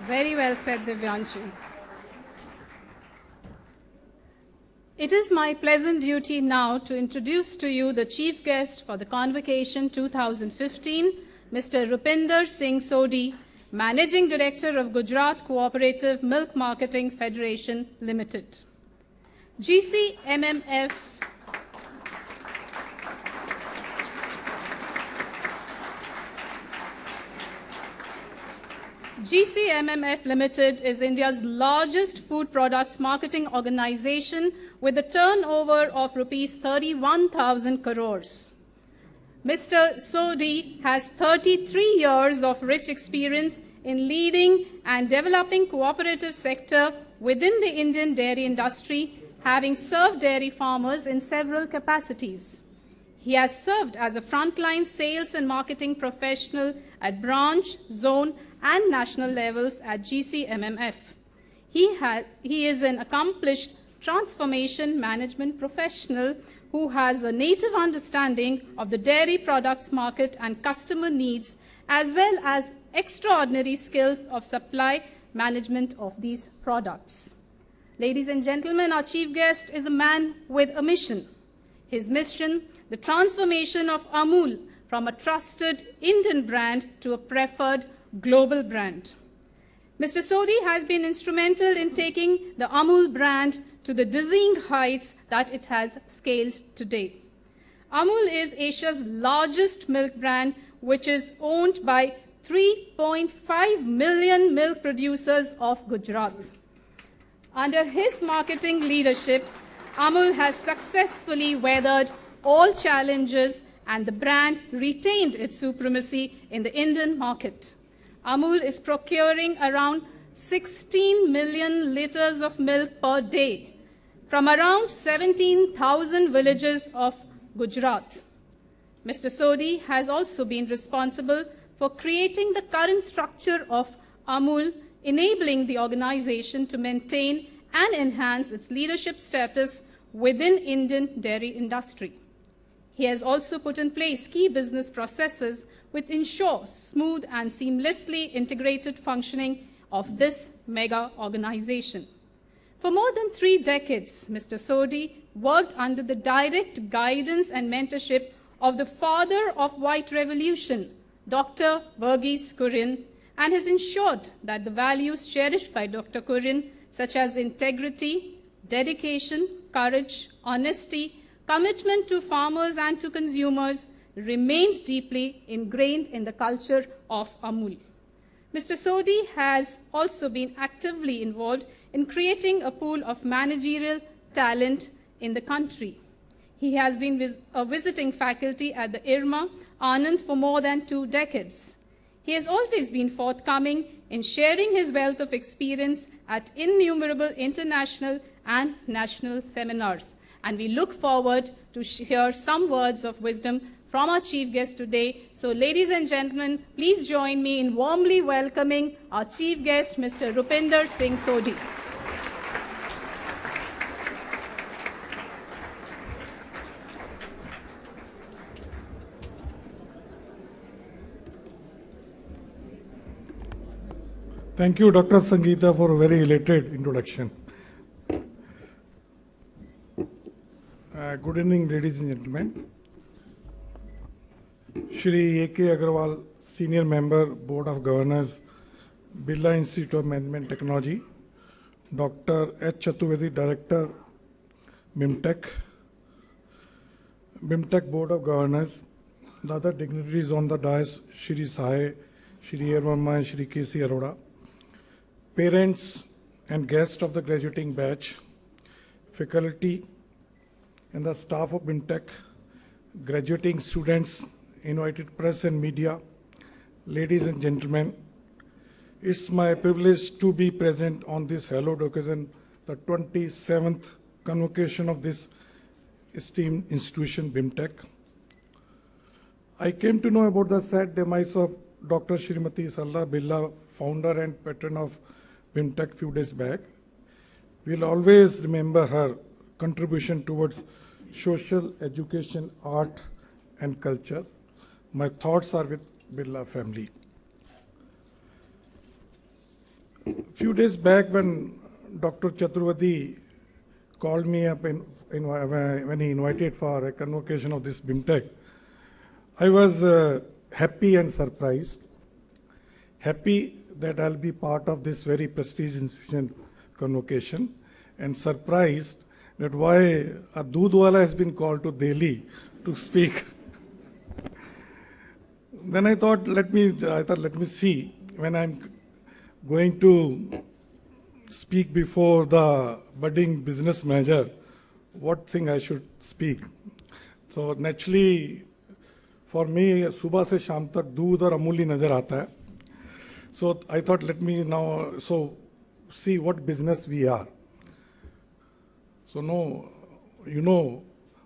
Very well said, Divyanshu. It is my pleasant duty now to introduce to you the chief guest for the Convocation 2015, Mr. Rupinder Singh Sodhi, Managing Director of Gujarat Cooperative Milk Marketing Federation Limited. GCMMF Limited is India's largest food products marketing organization with a turnover of rupees 31,000 crores. Mr. Sodhi has 33 years of rich experience in leading and developing cooperative sector within the Indian dairy industry, having served dairy farmers in several capacities. He has served as a frontline sales and marketing professional at branch, zone, and national levels at GCMMF. He is an accomplished transformation management professional who has a native understanding of the dairy products market and customer needs, as well as extraordinary skills of supply management of these products. Ladies and gentlemen, our chief guest is a man with a mission. His mission, the transformation of Amul from a trusted Indian brand to a preferred global brand. Mr. Sodhi has been instrumental in taking the Amul brand to the dizzying heights that it has scaled today. Amul is Asia's largest milk brand, which is owned by 3.5 million milk producers of Gujarat. Under his marketing leadership, Amul has successfully weathered all challenges and the brand retained its supremacy in the Indian market. Amul is procuring around 16 million liters of milk per day from around 17,000 villages of Gujarat. Mr. Sodhi has also been responsible for creating the current structure of Amul, enabling the organization to maintain and enhance its leadership status within Indian dairy industry. He has also put in place key business processes which ensure smooth and seamlessly integrated functioning of this mega organization. For more than 3 decades, Mr. Sodhi worked under the direct guidance and mentorship of the father of White Revolution, Dr. Verghese Kurian, and has ensured that the values cherished by Dr. Kurian, such as integrity, dedication, courage, honesty, commitment to farmers and to consumers, remained deeply ingrained in the culture of Amul. Mr. Sodhi has also been actively involved in creating a pool of managerial talent in the country. He has been a visiting faculty at the IRMA, Anand, for more than 2 decades. He has always been forthcoming in sharing his wealth of experience at innumerable international and national seminars. And we look forward to hear some words of wisdom from our chief guest today. So, ladies and gentlemen, please join me in warmly welcoming our chief guest, Mr. Rupinder Singh Sodhi. Thank you, Dr. Sangeeta, for a very elated introduction. Good evening, ladies and gentlemen. Shri A.K. Agarwal, Senior Member, Board of Governors, Birla Institute of Management Technology, Dr. H. Chaturvedi, Director, BIMTech Board of Governors, the other dignitaries on the dais, Shri Sahay, Shri A. Verma, and Shri K.C. Arora, parents and guests of the graduating batch, faculty, and the staff of BIMTech, graduating students, invited press and media, ladies and gentlemen, it's my privilege to be present on this hallowed occasion, the 27th convocation of this esteemed institution, BIMTech. I came to know about the sad demise of Dr. Shrimati Sarla Birla, founder and patron of BIMTech few days back. We'll always remember her contribution towards social, education, art, and culture. My thoughts are with Birla family. few days back when Dr. Chaturvedi called me up when he invited for a convocation of this BIMTech, I was happy and surprised. Happy that I'll be part of this very prestigious institution convocation, and surprised that why a Dudwala has been called to Delhi to speak. Then I thought, let me see when I'm going to speak before the budding business manager, what thing I should speak. So naturally, for me, सुबह से शाम तक दूध और अमूल ही नजर आता है. So I thought, let me now see what business we are. So no, you know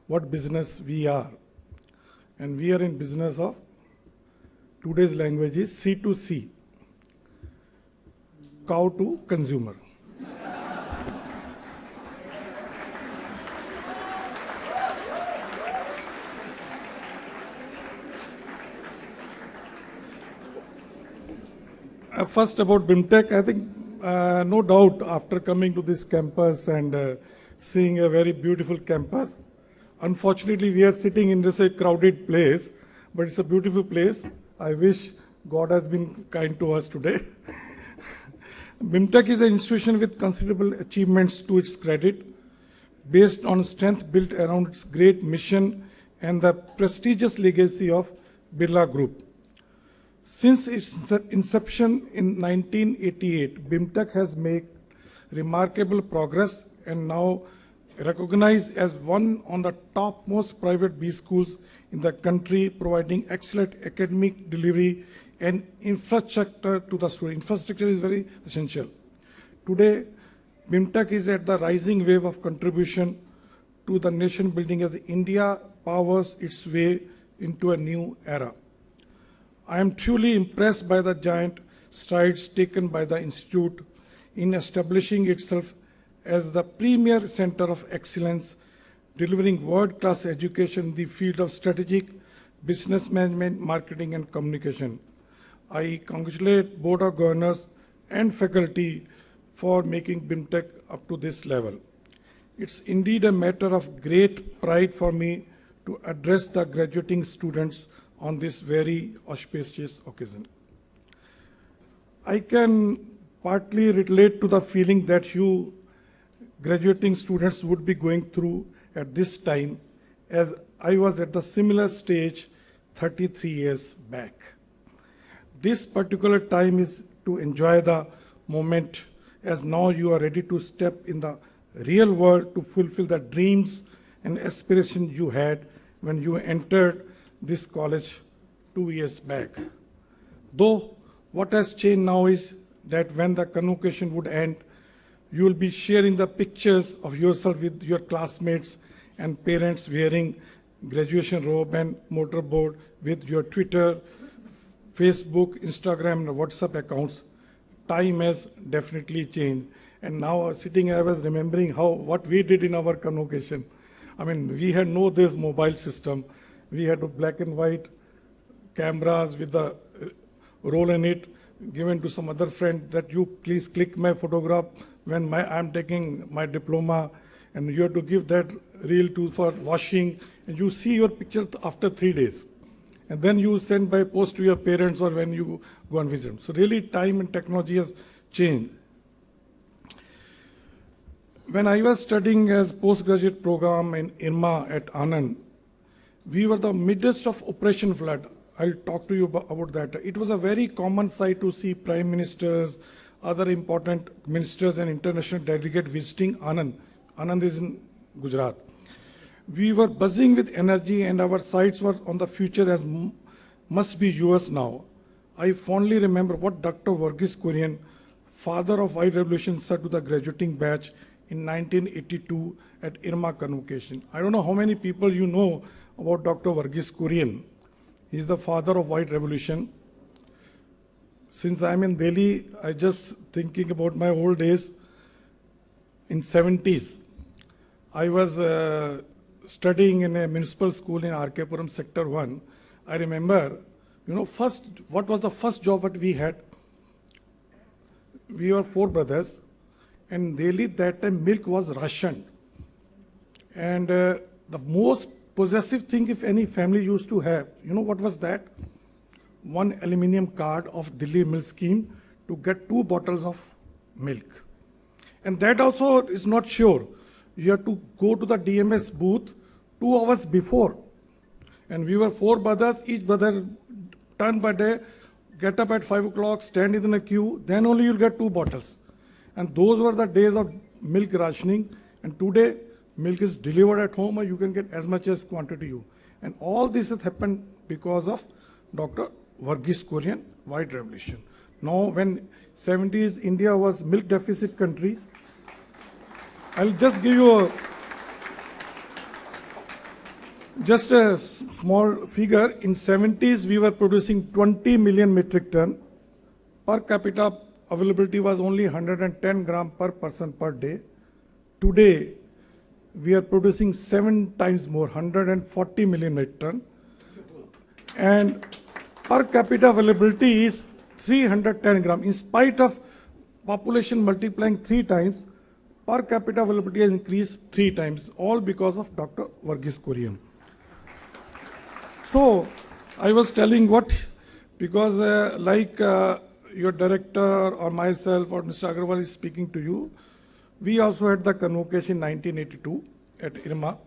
what business we are, and we are in business of today's language is C2C, cow to consumer. First about BIMTech, I think no doubt after coming to this campus and seeing a very beautiful campus, unfortunately we are sitting in this crowded place, but it's a beautiful place. I wish God has been kind to us today. BIMTech is an institution with considerable achievements to its credit, based on strength built around its great mission and the prestigious legacy of Birla Group. Since its inception in 1988, BIMTech has made remarkable progress and now recognized as one of the topmost private B schools in the country, providing excellent academic delivery and infrastructure to the student. Infrastructure is very essential. Today, BIMTech is at the rising wave of contribution to the nation building as India powers its way into a new era. I am truly impressed by the giant strides taken by the Institute in establishing itself as the premier center of excellence, delivering world-class education in the field of strategic business management, marketing, and communication. I congratulate Board of Governors and faculty for making BIMTech up to this level. It's indeed a matter of great pride for me to address the graduating students on this very auspicious occasion. I can partly relate to the feeling that you graduating students would be going through at this time, as I was at the similar stage 33 years back. This particular time is to enjoy the moment, as now you are ready to step in the real world to fulfill the dreams and aspirations you had when you entered this college 2 years back. Though what has changed now is that when the convocation would end, you will be sharing the pictures of yourself with your classmates and parents wearing graduation robe and motorboard with your Twitter, Facebook, Instagram, and WhatsApp accounts. Time has definitely changed. And now sitting, I was remembering what we did in our convocation. I mean, we had no this mobile system. We had a black and white cameras with the roll in it, given to some other friend that you please click my photograph when I'm taking my diploma, and you have to give that reel to for washing, and you see your picture after 3 days. And then you send by post to your parents or when you go and visit. So really time and technology has changed. When I was studying as postgraduate program in IRMA at Anand, we were the midst of Operation Flood. I'll talk to you about that. It was a very common sight to see prime ministers, other important ministers and international delegates visiting Anand. Anand is in Gujarat. We were buzzing with energy and our sights were on the future as must be yours now. I fondly remember what Dr. Varghese Kurian, father of White Revolution, said to the graduating batch in 1982 at IRMA convocation. I don't know how many people you know about Dr. Varghese Kurian. He's the father of White Revolution. Since I'm in Delhi, I just thinking about my old days. In 70s, I was studying in a municipal school in RK Puram Sector 1. I remember, what was the first job that we had? we were 4 brothers, and daily that time milk was rationed. And the most possessive thing if any family used to have, you know what was that? One aluminum card of Delhi Milk Scheme to get 2 bottles of milk. And that also is not sure. You have to go to the DMS booth 2 hours before. And we were 4 brothers, each brother turn by day, get up at 5 o'clock, stand in a queue, then only you'll get 2 bottles. And those were the days of milk rationing. And today, milk is delivered at home, or you can get as much as quantity you. And all this has happened because of Dr. Varghese Kurian White Revolution. Now, when 70s India was milk deficit countries, I'll just give you just a small figure. In 70s, we were producing 20 million metric ton. Per capita availability was only 110 gram per person per day. Today, we are producing 7 times more, 140 million metric ton. And per capita availability is 310 gram. In spite of population multiplying 3 times, per capita availability has increased 3 times, all because of Dr. Varghese Kurian. So, I was telling what, because like your director or myself or Mr. Agarwal is speaking to you, we also had the convocation in 1982 at IRMA.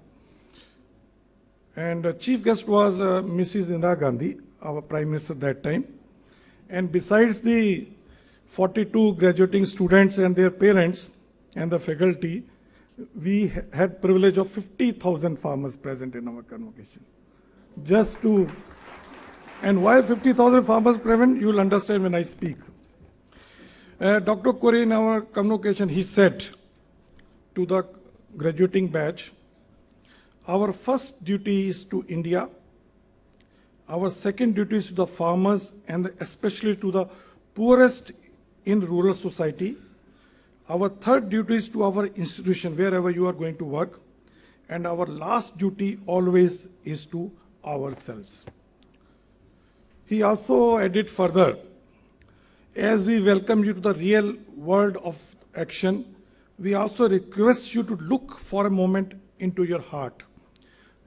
And chief guest was Mrs. Indira Gandhi, our Prime Minister at that time. And besides the 42 graduating students and their parents and the faculty, we had privilege of 50,000 farmers present in our convocation. Just to, and why 50,000 farmers present, you will understand when I speak. Dr. Kurian in our convocation, he said to the graduating batch, our first duty is to India, our second duty is to the farmers and especially to the poorest in rural society. Our third duty is to our institution, wherever you are going to work. And our last duty always is to ourselves. He also added further, as we welcome you to the real world of action, we also request you to look for a moment into your heart.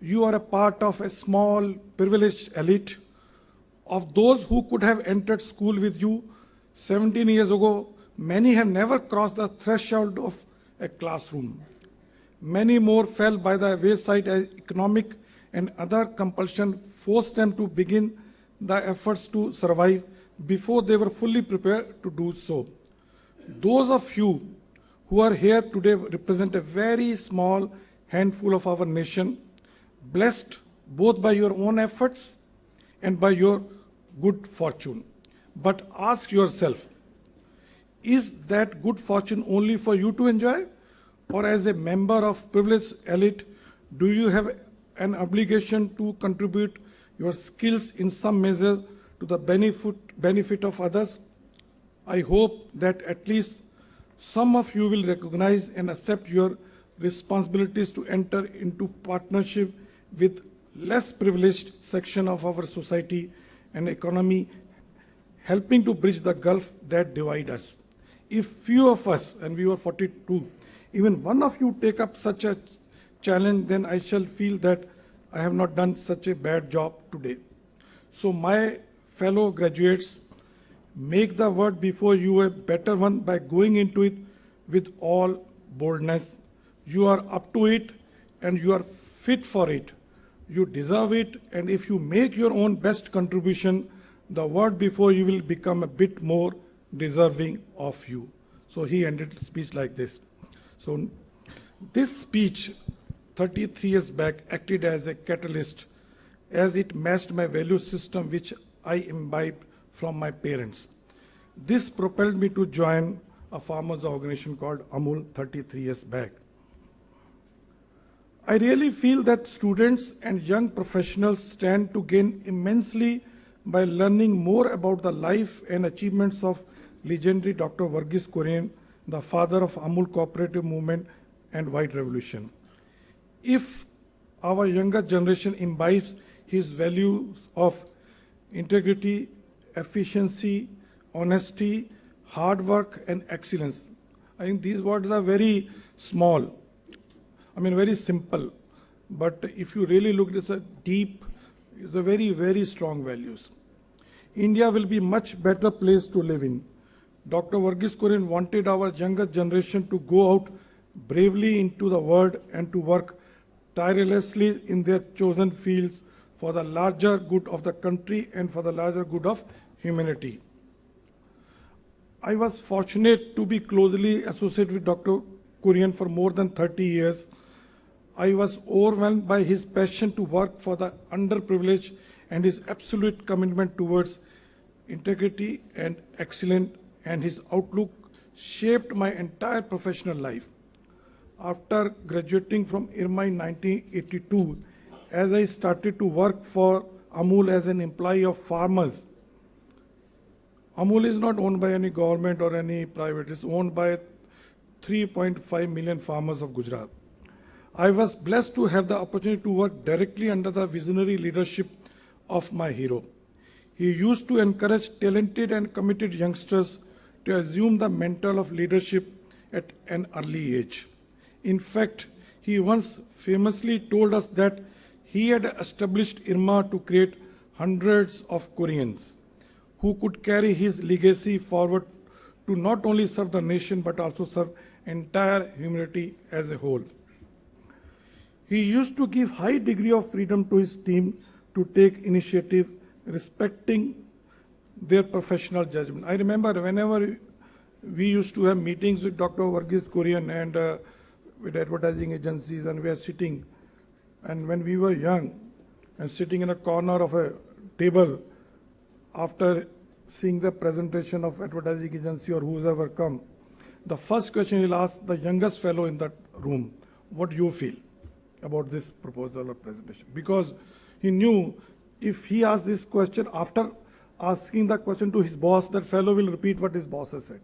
You are a part of a small, privileged elite of those who could have entered school with you 17 years ago. Many have never crossed the threshold of a classroom. Many more fell by the wayside as economic and other compulsion forced them to begin the efforts to survive before they were fully prepared to do so. Those of you who are here today represent a very small handful of our nation, blessed both by your own efforts and by your good fortune. But ask yourself, is that good fortune only for you to enjoy? Or as a member of privileged elite, do you have an obligation to contribute your skills in some measure to the benefit of others? I hope that at least some of you will recognize and accept your responsibilities to enter into partnership with less privileged section of our society and economy, helping to bridge the gulf that divide us. If few of us, and we were 42, even one of you take up such a challenge, then I shall feel that I have not done such a bad job today. So my fellow graduates, make the world before you a better one by going into it with all boldness. You are up to it and you are fit for it. You deserve it, and if you make your own best contribution, the world before you will become a bit more deserving of you. So he ended the speech like this. So this speech 33 years back acted as a catalyst as it matched my value system which I imbibed from my parents. This propelled me to join a farmers organization called Amul 33 years back. I really feel that students and young professionals stand to gain immensely by learning more about the life and achievements of legendary Dr. Varghese Kurian, the father of Amul cooperative movement and White Revolution. If our younger generation imbibes his values of integrity, efficiency, honesty, hard work and excellence. I think these words are very small, very simple, but if you really look, it's a deep, it's a very, very strong values. India will be much better place to live in. Dr. Varghese Kurian wanted our younger generation to go out bravely into the world and to work tirelessly in their chosen fields for the larger good of the country and for the larger good of humanity. I was fortunate to be closely associated with Dr. Kurian for more than 30 years. I was overwhelmed by his passion to work for the underprivileged and his absolute commitment towards integrity and excellence, and his outlook shaped my entire professional life. After graduating from IRMA in 1982, as I started to work for Amul as an employee of farmers. Amul is not owned by any government or any private, it's owned by 3.5 million farmers of Gujarat. I was blessed to have the opportunity to work directly under the visionary leadership of my hero. He used to encourage talented and committed youngsters to assume the mantle of leadership at an early age. In fact, he once famously told us that he had established IRMA to create hundreds of Koreans who could carry his legacy forward to not only serve the nation but also serve entire humanity as a whole. He used to give high degree of freedom to his team to take initiative, respecting their professional judgment. I remember whenever we used to have meetings with Dr. Varghese Kurian and with advertising agencies, and we are sitting, and when we were young and sitting in a corner of a table after seeing the presentation of advertising agency or whoever come, the first question he'll ask the youngest fellow in that room, what do you feel about this proposal or presentation? Because he knew if he asked this question after asking the question to his boss, that fellow will repeat what his boss has said.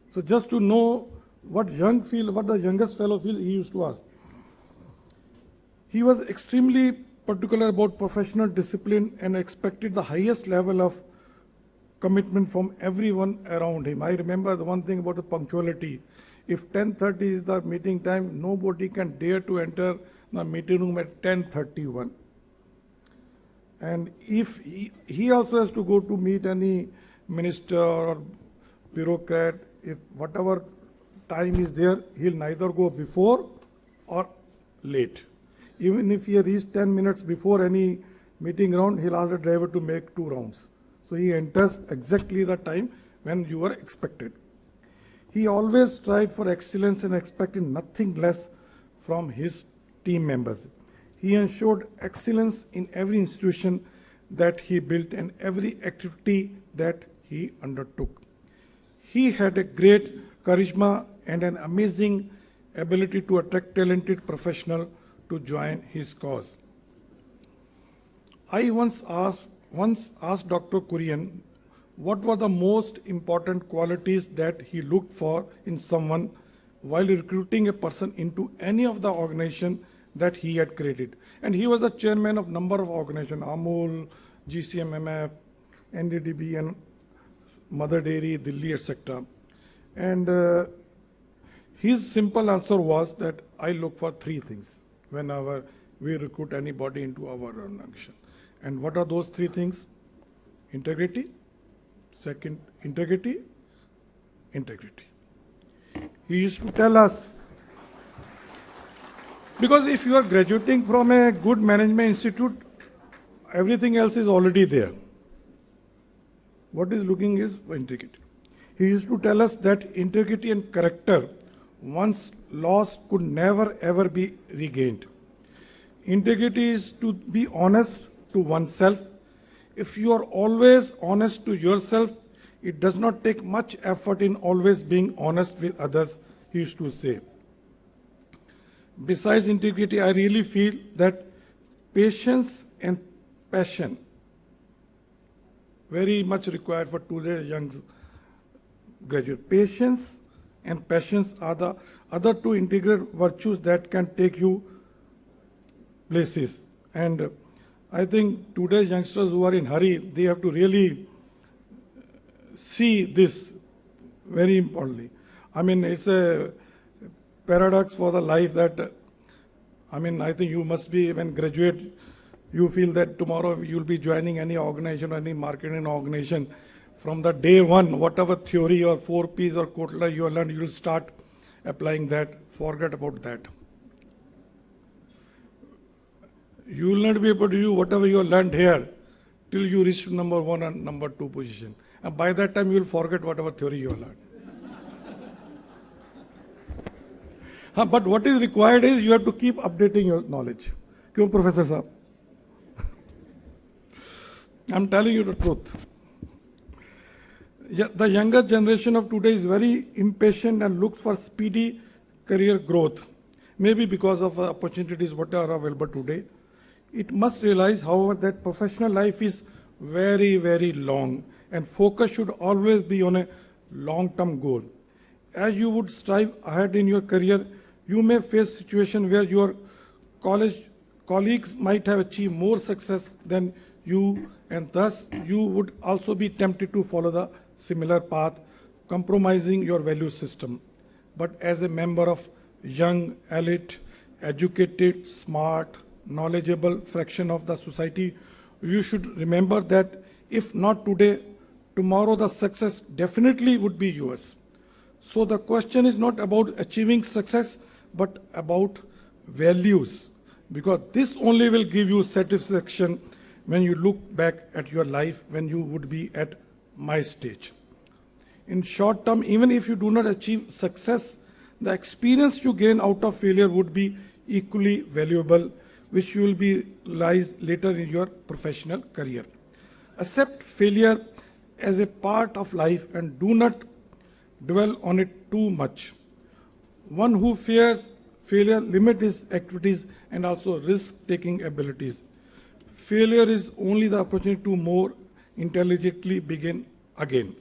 So just to know what the youngest fellow feels, he used to ask. He was extremely particular about professional discipline and expected the highest level of commitment from everyone around him. I remember the one thing about the punctuality. If 10:30 is the meeting time, nobody can dare to enter the meeting room at 10:31. And if he also has to go to meet any minister or bureaucrat, if whatever time is there, he'll neither go before or late. Even if he reached 10 minutes before any meeting round, he'll ask the driver to make 2 rounds. So he enters exactly the time when you were expected. He always strived for excellence and expected nothing less from his team members. He ensured excellence in every institution that he built and every activity that he undertook. He had a great charisma and an amazing ability to attract talented professionals to join his cause. I once asked Dr. Kurian what were the most important qualities that he looked for in someone while recruiting a person into any of the organization that he had created. And he was the chairman of number of organizations, Amul, GCMMF, NDDB, and Mother Dairy, Delhi, etc. And his simple answer was that I look for 3 things whenever we recruit anybody into our organization. And what are those 3 things? Integrity. Second, integrity. He used to tell us, because if you are graduating from a good management institute, everything else is already there. What is looking is integrity. He used to tell us that integrity and character, once lost, could never ever be regained. Integrity is to be honest to oneself. If you are always honest to yourself, it does not take much effort in always being honest with others, he used to say. Besides integrity, I really feel that patience and passion, very much required for today's young graduate. Patience and passion are the other 2 integral virtues that can take you places. And I think today's youngsters who are in hurry, they have to really see this very importantly. I mean, it's a paradox for the life that, I mean, I think you must be, when graduate, you feel that tomorrow you'll be joining any organization or any marketing organization. From the day one, whatever theory or 4Ps or Kotler you learned, you'll start applying that. Forget about that. You will not be able to do whatever you learned here till you reach to number 1 and number 2 position. And by that time, you will forget whatever theory you learned. But what is required is you have to keep updating your knowledge. Kyun, Professor Saab? I'm telling you the truth. The younger generation of today is very impatient and looks for speedy career growth. Maybe because of opportunities what are available today. It must realize, however, that professional life is very, very long and focus should always be on a long-term goal. As you would strive ahead in your career, you may face situations where your college colleagues might have achieved more success than you, and thus you would also be tempted to follow the similar path, compromising your value system. But as a member of young, elite, educated, smart, knowledgeable fraction of the society, you should remember that if not today, tomorrow the success definitely would be yours. So the question is not about achieving success, but about values, because this only will give you satisfaction when you look back at your life when you would be at my stage. In short term, even if you do not achieve success, the experience you gain out of failure would be equally valuable, which you will be realize later in your professional career. Accept failure as a part of life and do not dwell on it too much. One who fears failure limits his activities and also risk-taking abilities. Failure is only the opportunity to more intelligently begin again.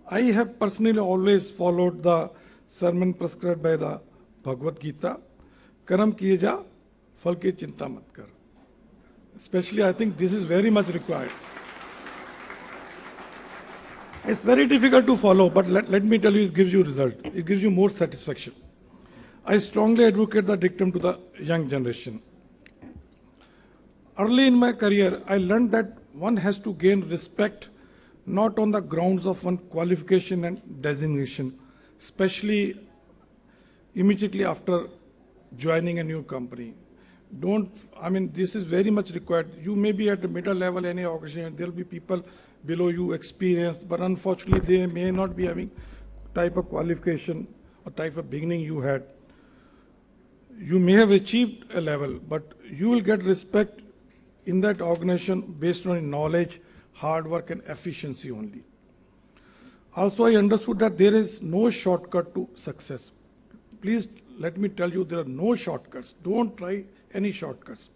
I have personally always followed the sermon prescribed by the Bhagavad Gita, Karam kiye ja, phal ki chinta mat kar. Especially, I think this is very much required. It's very difficult to follow, but let me tell you, it gives you result. It gives you more satisfaction. I strongly advocate the dictum to the young generation. Early in my career, I learned that one has to gain respect not on the grounds of one qualification and designation, especially immediately after joining a new company. This is very much required. You may be at the middle level, any organization, there will be people below you experienced, but unfortunately they may not be having type of qualification or type of beginning you had. You may have achieved a level, but you will get respect in that organization based on knowledge, hard work and efficiency only. Also, I understood that there is no shortcut to success. Please let me tell you, there are no shortcuts. Don't try any shortcuts.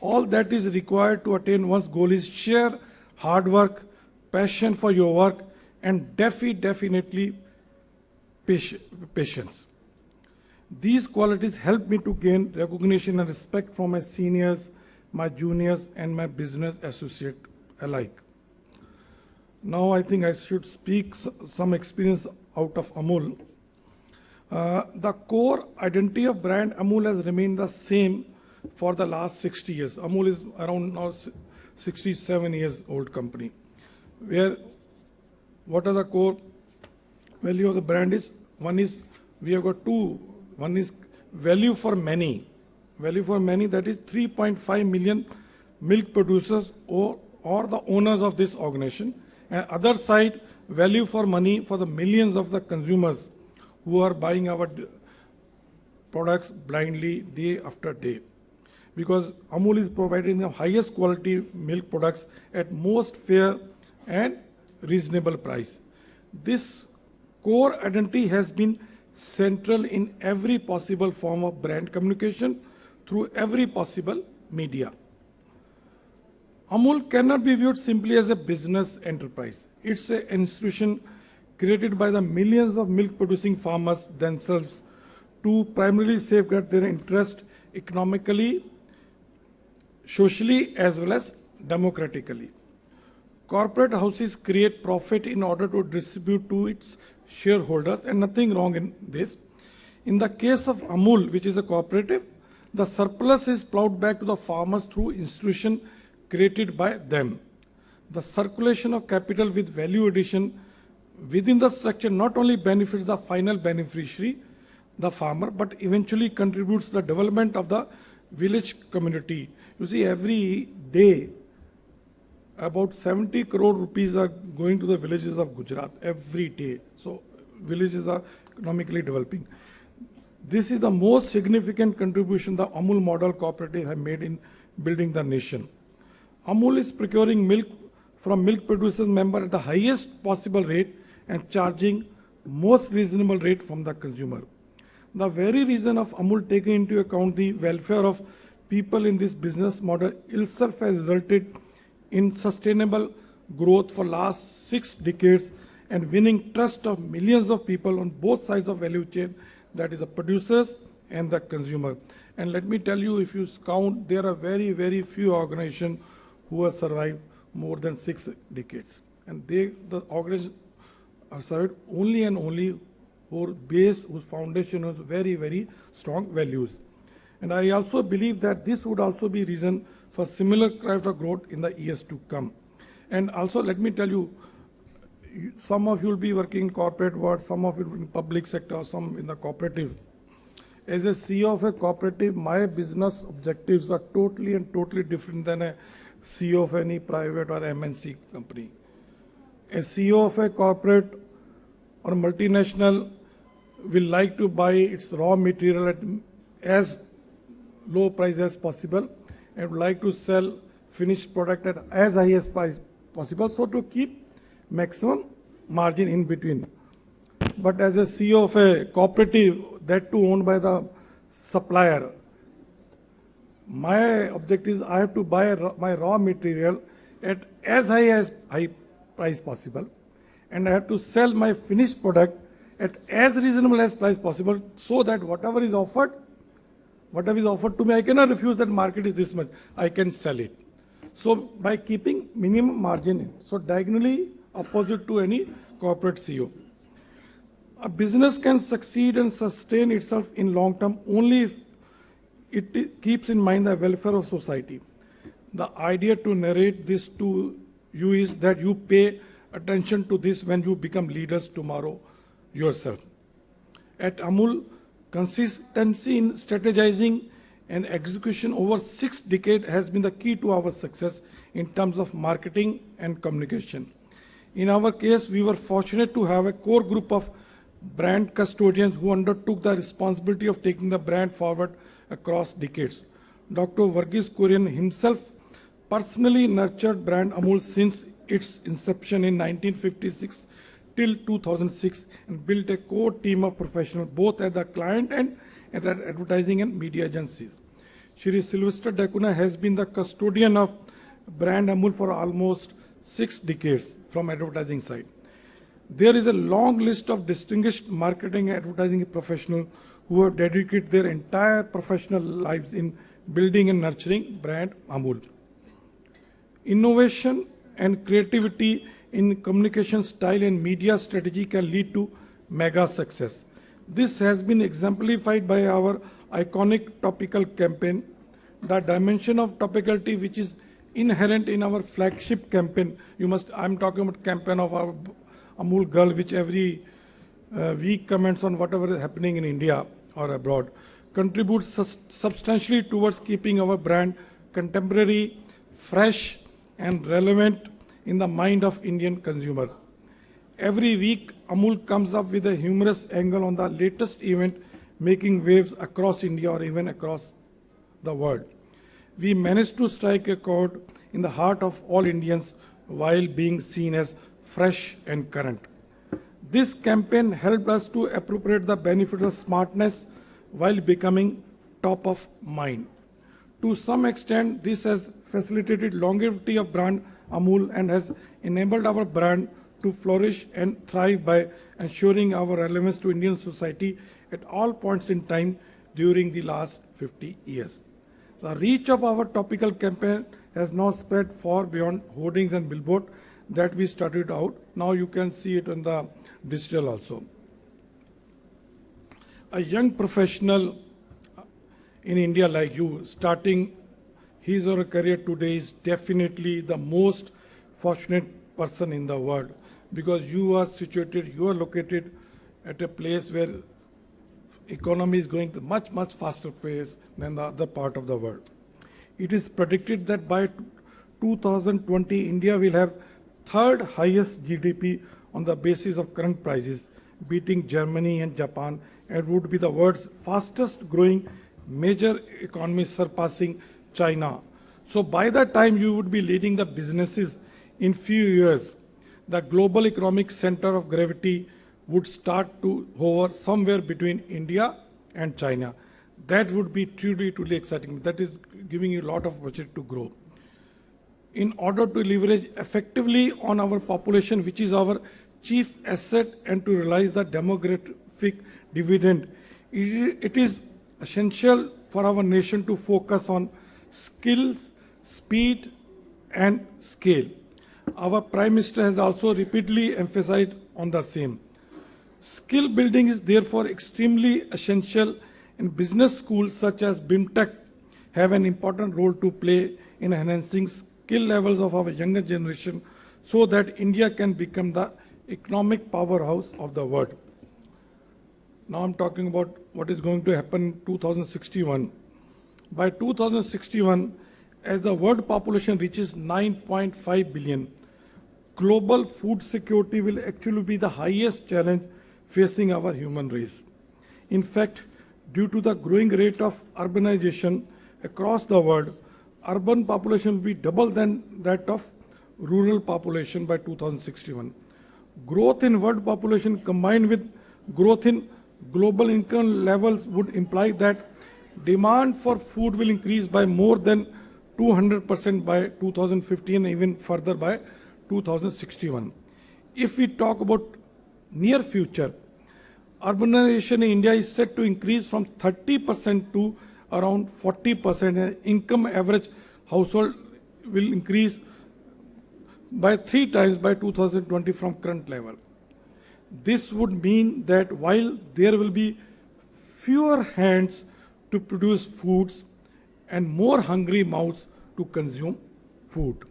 All that is required to attain one's goal is sheer hard work, passion for your work, and definitely patience. These qualities help me to gain recognition and respect from my seniors, my juniors, and my business associate alike. Now I think I should speak some experience out of Amul. The core identity of brand Amul has remained the same for the last 60 years. Amul is around now 67 years old company. What are the core value of the brand is? One is, we have got two. One is value for many. Value for many, that is 3.5 million milk producers or the owners of this organization. And other side, value for money for the millions of the consumers who are buying our products blindly day after day. Because Amul is providing the highest quality milk products at most fair and reasonable price. This core identity has been central in every possible form of brand communication through every possible media. Amul cannot be viewed simply as a business enterprise. It's an institution created by the millions of milk producing farmers themselves to primarily safeguard their interest economically, socially, as well as democratically. Corporate houses create profit in order to distribute to its shareholders, and nothing wrong in this. In the case of Amul, which is a cooperative, the surplus is plowed back to the farmers through institution created by them. The circulation of capital with value addition within the structure not only benefits the final beneficiary, the farmer, but eventually contributes to the development of the village community. You see, every day, about 70 crore rupees are going to the villages of Gujarat every day. So villages are economically developing. This is the most significant contribution the Amul model cooperative have made in building the nation. Amul is procuring milk from milk producers member at the highest possible rate and charging most reasonable rate from the consumer. The very reason of Amul taking into account the welfare of people in this business model itself has resulted in sustainable growth for last 6 decades and winning trust of millions of people on both sides of value chain, that is the producers and the consumer. And let me tell you, if you count, there are very, very few organizations who have survived more than 6 decades. And the organizations have survived only and only whose base, whose foundation has very, very strong values. And I also believe that this would also be reason for similar kind of growth in the years to come. And also let me tell you, some of you will be working in corporate world, some of you in public sector, some in the cooperative. As a CEO of a cooperative, my business objectives are totally and totally different than a CEO of any private or MNC company. A CEO of a corporate or multinational will like to buy its raw material at as low price as possible and would like to sell finished product at as high as price possible, so to keep maximum margin in between. But as a CEO of a cooperative, that too owned by the supplier, my objective is I have to buy my raw material at as high price possible, and I have to sell my finished product at as reasonable as price possible, so that whatever is offered to me, I cannot refuse that market is this much, I can sell it. So by keeping minimum margin in, so diagonally opposite to any corporate CEO. A business can succeed and sustain itself in long term only if it keeps in mind the welfare of society. The idea to narrate this to you is that you pay attention to this when you become leaders tomorrow yourself. At Amul, consistency in strategizing and execution over 6 decades has been the key to our success in terms of marketing and communication. In our case, we were fortunate to have a core group of brand custodians who undertook the responsibility of taking the brand forward across decades. Dr. Varghese Kurian himself personally nurtured brand Amul since its inception in 1956 till 2006 and built a core team of professionals both at the client and at the advertising and media agencies. Shri Sylvester Dacuna has been the custodian of brand Amul for almost 6 decades from advertising side. There is a long list of distinguished marketing and advertising professionals who have dedicated their entire professional lives in building and nurturing brand Amul. Innovation and creativity in communication style and media strategy can lead to mega success. This has been exemplified by our iconic topical campaign. The dimension of topicality which is inherent in our flagship campaign, I'm talking about campaign of our Amul Girl, which every week comments on whatever is happening in India or abroad, contributes substantially towards keeping our brand contemporary, fresh and relevant in the mind of Indian consumer. Every week, Amul comes up with a humorous angle on the latest event making waves across India or even across the world. We managed to strike a chord in the heart of all Indians while being seen as fresh and current. This campaign helped us to appropriate the benefits of smartness while becoming top of mind. To some extent, this has facilitated longevity of brand Amul and has enabled our brand to flourish and thrive by ensuring our relevance to Indian society at all points in time during the last 50 years. The reach of our topical campaign has now spread far beyond hoardings and billboard. that we started out. Now you can see it on the digital also. A young professional in India like you, starting his or her career today, is definitely the most fortunate person in the world, because you are situated, you are located at a place where economy is going to much faster pace than the other part of the world. It is predicted that by 2020, India will have third highest GDP on the basis of current prices, beating Germany and Japan, and would be the world's fastest growing major economy, surpassing China. So by the time you would be leading the businesses in few years, the global economic center of gravity would start to hover somewhere between India and China. That would be truly exciting. That is giving you a lot of opportunity to grow. In order to leverage effectively on our population, which is our chief asset, and to realize the demographic dividend, it is essential for our nation to focus on skills, speed, and scale. Our Prime Minister has also repeatedly emphasized on the same. Skill building is therefore extremely essential, and business schools such as BIMTech have an important role to play in enhancing skill levels of our younger generation, so that India can become the economic powerhouse of the world. Now I'm talking about what is going to happen in 2061. By 2061, as the world population reaches 9.5 billion, global food security will actually be the highest challenge facing our human race. In fact, due to the growing rate of urbanization across the world, urban population will be double than that of rural population by 2061. Growth in world population combined with growth in global income levels would imply that demand for food will increase by more than 200% by 2050 and even further by 2061. If we talk about near future, urbanization in India is set to increase from 30% to around 40%, and income average household will increase by 3 times by 2020 from current level. This would mean that while there will be fewer hands to produce foods and more hungry mouths to consume food.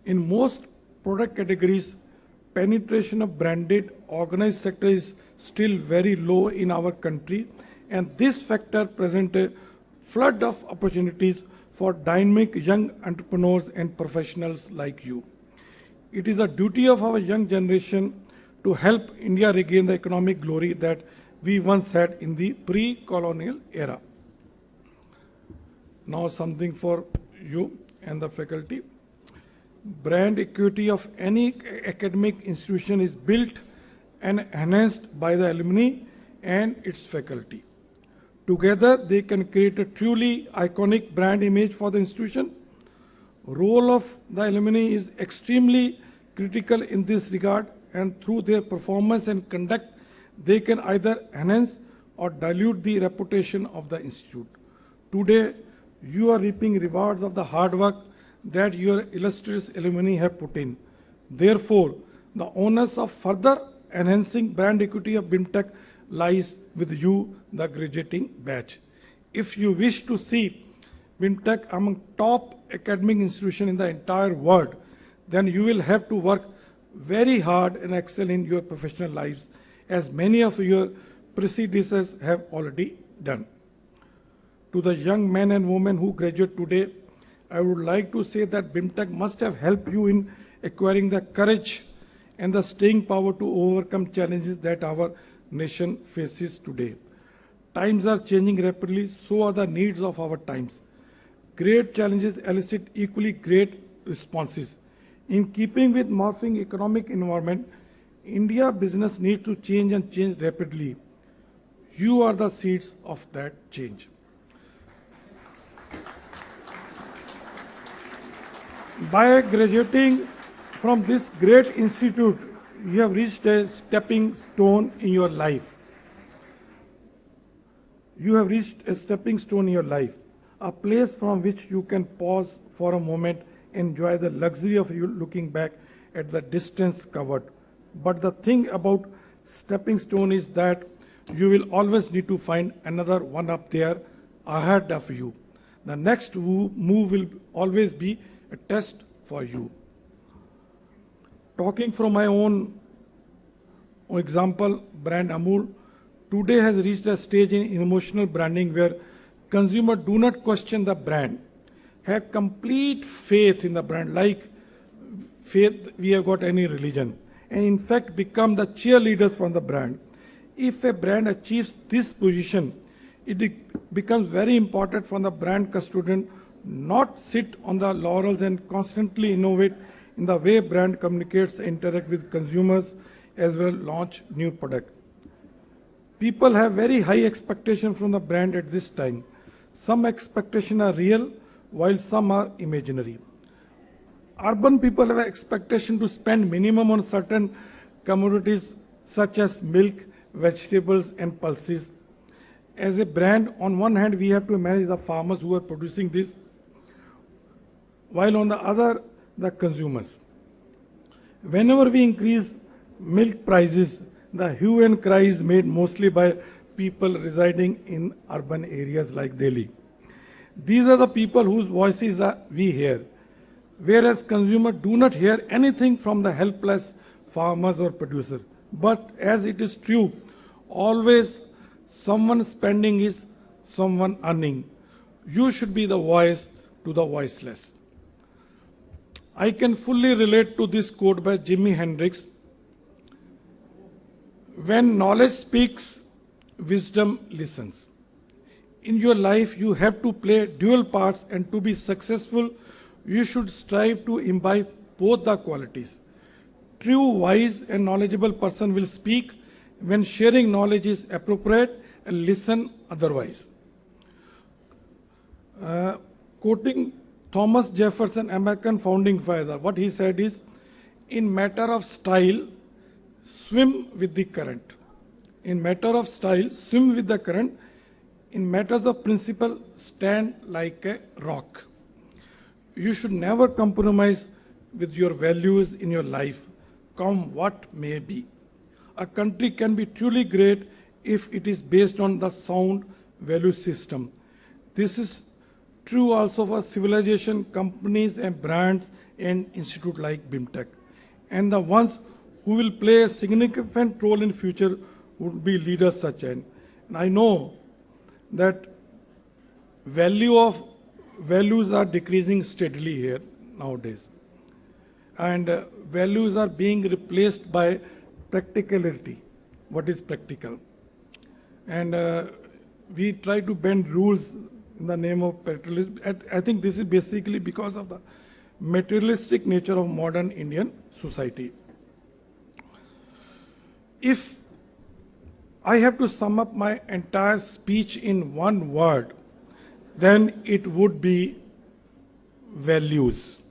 In most product categories, penetration of branded organized sector is still very low in our country, and this factor presents a flood of opportunities for dynamic young entrepreneurs and professionals like you. It is a duty of our young generation to help India regain the economic glory that we once had in the pre-colonial era. Now something for you and the faculty. Brand equity of any academic institution is built and enhanced by the alumni and its faculty. Together, they can create a truly iconic brand image for the institution. Role of the alumni is extremely critical in this regard, and through their performance and conduct, they can either enhance or dilute the reputation of the institute. Today, you are reaping rewards of the hard work that your illustrious alumni have put in. Therefore, the onus of further enhancing brand equity of BIMTech lies with you, the graduating batch. If you wish to see BIMTech among top academic institutions in the entire world, then you will have to work very hard and excel in your professional lives, as many of your predecessors have already done. To the young men and women who graduate today, I would like to say that BIMTech must have helped you in acquiring the courage and the staying power to overcome challenges that our nation faces today. Times are changing rapidly, so are the needs of our times. Great challenges elicit equally great responses. In keeping with morphing economic environment, India business needs to change and change rapidly. You are the seeds of that change. By graduating from this great institute, you have reached a stepping stone in your life. You have reached a stepping stone in your life, a place from which you can pause for a moment, enjoy the luxury of you looking back at the distance covered. But the thing about stepping stone is that you will always need to find another one up there ahead of you. The next move will always be a test for you. Talking from my own example, brand Amul today has reached a stage in emotional branding where consumers do not question the brand, have complete faith in the brand, like faith we have got any religion, and in fact become the cheerleaders for the brand. If a brand achieves this position, it becomes very important for the brand custodian not sit on the laurels and constantly innovate in the way brand communicates, interact with consumers, as well launch new product. People have very high expectations from the brand at this time. Some expectations are real, while some are imaginary. Urban people have an expectation to spend minimum on certain commodities such as milk, vegetables, and pulses. As a brand, on one hand, we have to manage the farmers who are producing this, while on the other, the consumers. Whenever we increase milk prices, the hue and cry is made mostly by people residing in urban areas like Delhi. These are the people whose voices we hear, whereas consumers do not hear anything from the helpless farmers or producers. But as it is true, always someone spending is someone earning. You should be the voice to the voiceless. I can fully relate to this quote by Jimi Hendrix. When knowledge speaks, wisdom listens. In your life, you have to play dual parts, and to be successful, you should strive to imbibe both the qualities. True, wise, and knowledgeable person will speak when sharing knowledge is appropriate and listen otherwise. Quoting Thomas Jefferson, American founding father, what he said is, in matter of style, swim with the current. In matter of style, swim with the current. In matters of principle, stand like a rock. You should never compromise with your values in your life, come what may be. A country can be truly great if it is based on the sound value system. This is true also for civilization, companies and brands and institutes like BIMTech. And the ones who will play a significant role in future would be leaders such as. And I know that values are decreasing steadily here nowadays. And values are being replaced by practicality. What is practical? And we try to bend rules in the name of materialism. I think this is basically because of the materialistic nature of modern Indian society. If I have to sum up my entire speech in one word, then it would be values.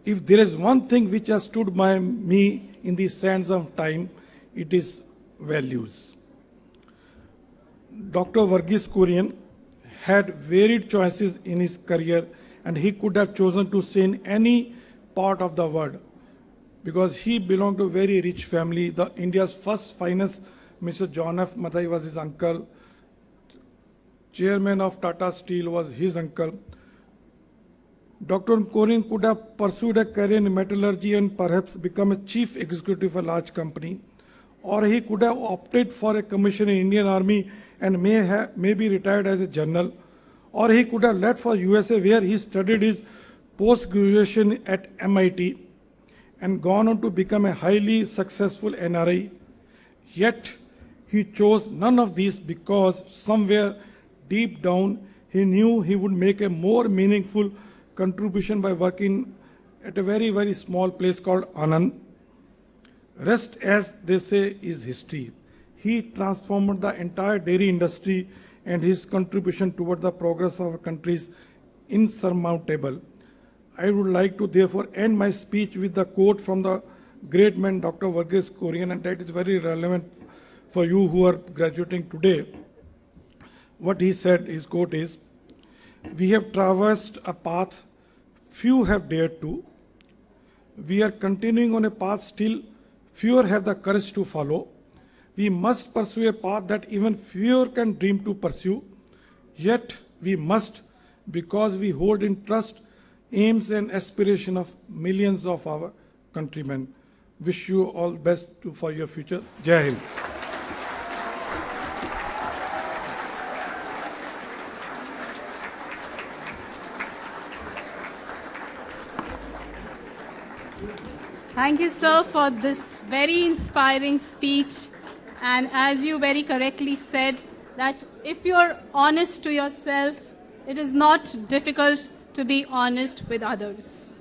If there is one thing which has stood by me in the sands of time, it is values. Dr. Varghese Kurian had varied choices in his career, and he could have chosen to stay in any part of the world because he belonged to a very rich family. India's first finance Mr. John F. Mathai was his uncle. Chairman of Tata Steel was his uncle. Dr. Kurian could have pursued a career in metallurgy and perhaps become a chief executive of a large company. Or he could have opted for a commission in Indian Army and may be retired as a general. Or he could have left for USA where he studied his post-graduation at MIT and gone on to become a highly successful NRI. Yet, he chose none of these because somewhere deep down he knew he would make a more meaningful contribution by working at a very, very small place called Anand. Rest, as they say, is history. He transformed the entire dairy industry, and his contribution toward the progress of our country is insurmountable. I would like to therefore end my speech with the quote from the great man Dr. Varghese Kurian, and that is very relevant for you who are graduating today. What he said, his quote is, "We have traversed a path few have dared to. we are continuing on a path still fewer have the courage to follow. We must pursue a path that even fewer can dream to pursue. Yet we must, because we hold in trust aims and aspiration of millions of our countrymen. Wish you all the best for your future. Jai Hind. Thank you, sir, for this very inspiring speech. And as you very correctly said, that if you're honest to yourself, it is not difficult to be honest with others.